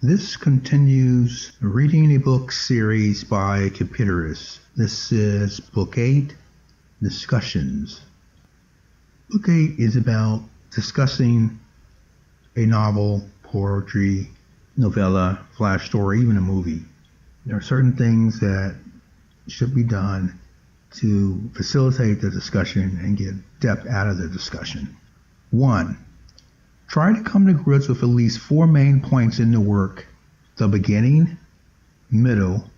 This continues Reading a Book series by Cupiderosbooks. This is Book 8, Discussions. Book 8 is about discussing a novel, poetry, novella, flash story, even a movie. There are certain things that should be done to facilitate the discussion and get depth out of the discussion. 1. Try to come to grips with at least 4 main points in the work: the beginning, middle,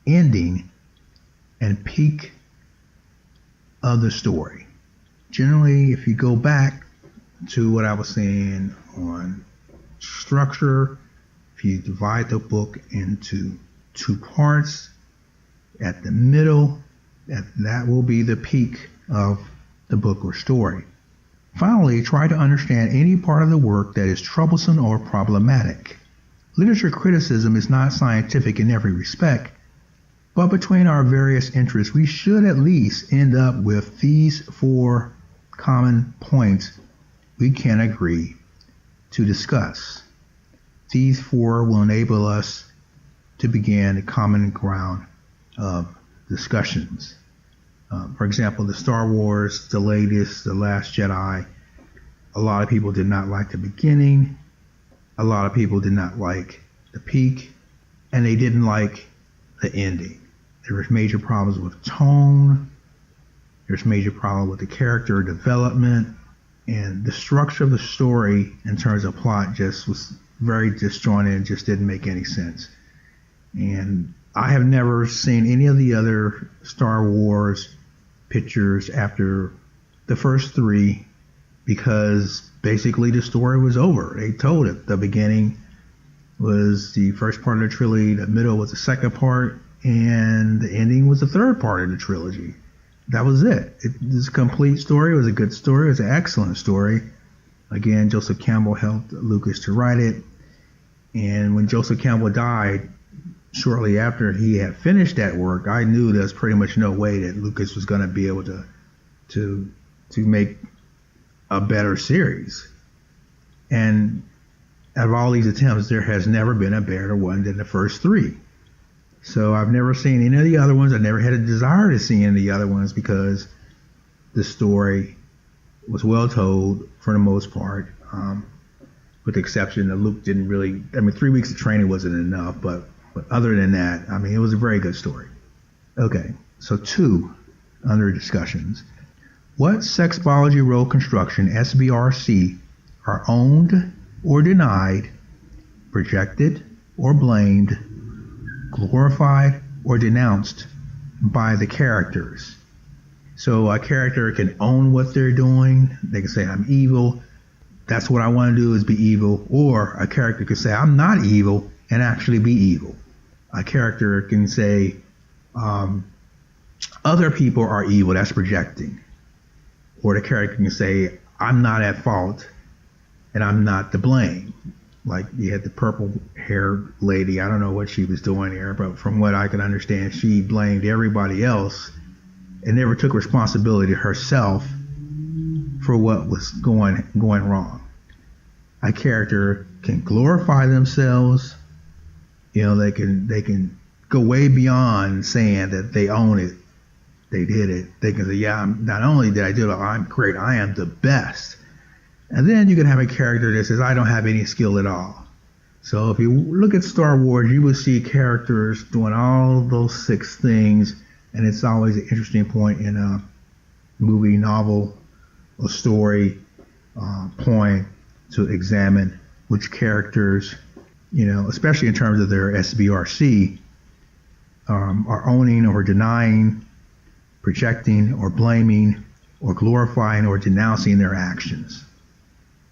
ending, and peak of the story. Generally, if you go back to what I was saying on structure, if you divide the book into 2 parts, at the middle, that will be the peak of the book or story. Finally, try to understand any part of the work that is troublesome or problematic. Literature criticism is not scientific in every respect, but between our various interests, we should at least end up with these 4 common points we can agree to discuss. These 4 will enable us to begin a common ground of discussions. For example, the Star Wars, the latest, The Last Jedi, a lot of people did not like the beginning, a lot of people did not like the peak, and they didn't like the ending. There was major problems with tone, there's major problems with the character development, and the structure of the story in terms of plot just was very disjointed and just didn't make any sense. And I have never seen any of the other Star Wars pictures after the first 3 because basically the story was over. They told it. The beginning was the first part of the trilogy, the middle was the second part, and the ending was the third part of the trilogy. That was it. It was a complete story. It was a good story. It was an excellent story. Again, Joseph Campbell helped Lucas to write it. And when Joseph Campbell died, shortly after he had finished that work, I knew there was pretty much no way that Lucas was going to be able to make a better series. And out of all these attempts, there has never been a better one than the first 3. So I've never seen any of the other ones. I never had a desire to see any of the other ones because the story was well told for the most part, with the exception that Luke didn't really, 3 weeks of training wasn't enough, but other than that, it was a very good story. Okay, so 2 under discussions. What sex biology role construction, SBRC, are owned or denied, projected or blamed, glorified or denounced by the characters? So a character can own what they're doing. They can say, I'm evil. That's what I want to do is be evil. Or a character could say, I'm not evil, and actually be evil. A character can say, other people are evil, that's projecting. Or the character can say, I'm not at fault, and I'm not to blame. Like you had the purple-haired lady, I don't know what she was doing here, but from what I can understand, she blamed everybody else and never took responsibility herself for what was going wrong. A character can glorify themselves. They can go way beyond saying that they own it, they did it. They can say, yeah, not only did I do it, I'm great, I am the best. And then you can have a character that says, I don't have any skill at all. So if you look at Star Wars, you will see characters doing all those 6 things, and it's always an interesting point in a movie, novel, or story point to examine which characters, especially in terms of their SBRC, are owning or denying, projecting or blaming, or glorifying or denouncing their actions.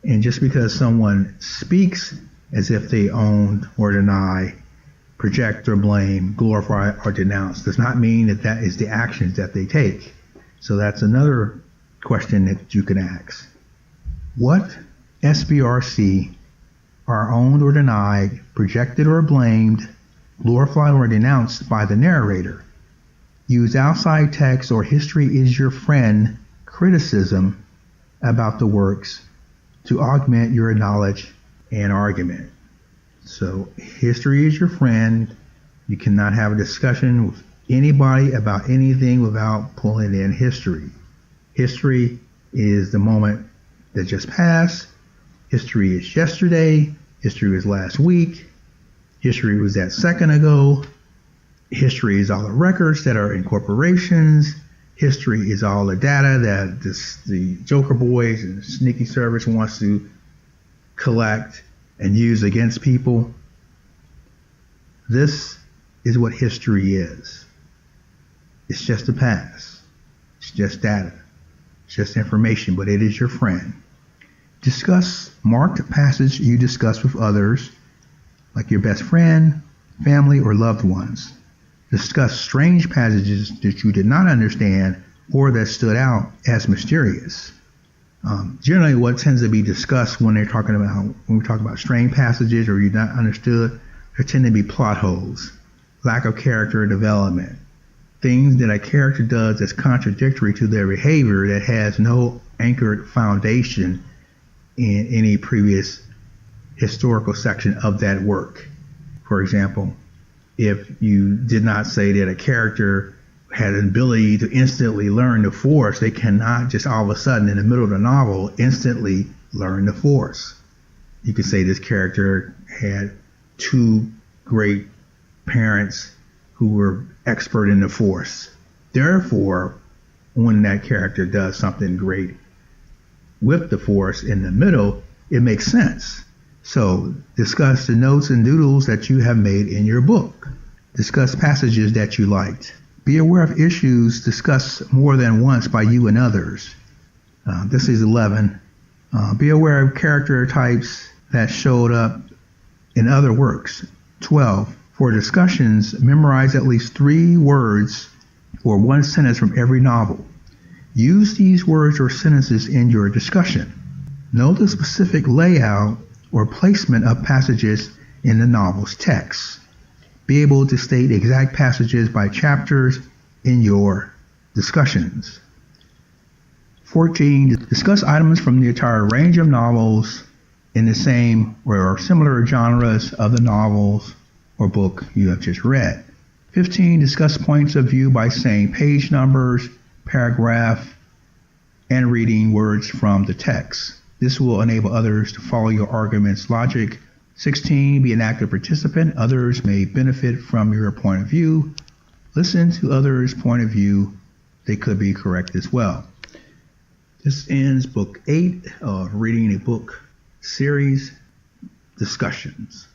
And just because someone speaks as if they own or deny, project or blame, glorify or denounce, does not mean that that is the actions that they take. So that's another question that you can ask. What SBRC are owned or denied, projected or blamed, glorified or denounced by the narrator? Use outside text or history is your friend criticism about the works to augment your knowledge and argument. So history is your friend. You cannot have a discussion with anybody about anything without pulling in history. History is the moment that just passed. History is yesterday. History was last week. History was that second ago. History is all the records that are in corporations. History is all the data that the Joker Boys and Sneaky Service wants to collect and use against people. This is what history is. It's just the past. It's just data. It's just information, but it is your friend. Discuss marked passage you discuss with others, like your best friend, family, or loved ones. Discuss strange passages that you did not understand or that stood out as mysterious. Generally, what tends to be discussed when we talk about strange passages or you're not understood, there tend to be plot holes, lack of character development, things that a character does that's contradictory to their behavior that has no anchored foundation in any previous historical section of that work. For example, if you did not say that a character had an ability to instantly learn the Force, they cannot just all of a sudden in the middle of the novel instantly learn the Force. You could say this character had two great parents who were expert in the Force. Therefore, when that character does something great with the Force in the middle, it makes sense. So discuss the notes and doodles that you have made in your book. Discuss passages that you liked. Be aware of issues discussed more than once by you and others. This is 11. Be aware of character types that showed up in other works. 12. For discussions, memorize at least 3 words or 1 sentence from every novel. Use these words or sentences in your discussion. Know the specific layout or placement of passages in the novel's text. Be able to state exact passages by chapters in your discussions. 14. Discuss items from the entire range of novels in the same or similar genres of the novels or book you have just read. 15. Discuss points of view by saying page numbers, paragraph, and reading words from the text. This will enable others to follow your argument's logic. 16. Be an active participant. Others may benefit from your point of view. Listen to others' point of view. They could be correct as well. This ends Book 8 of Reading a Book series, Discussions.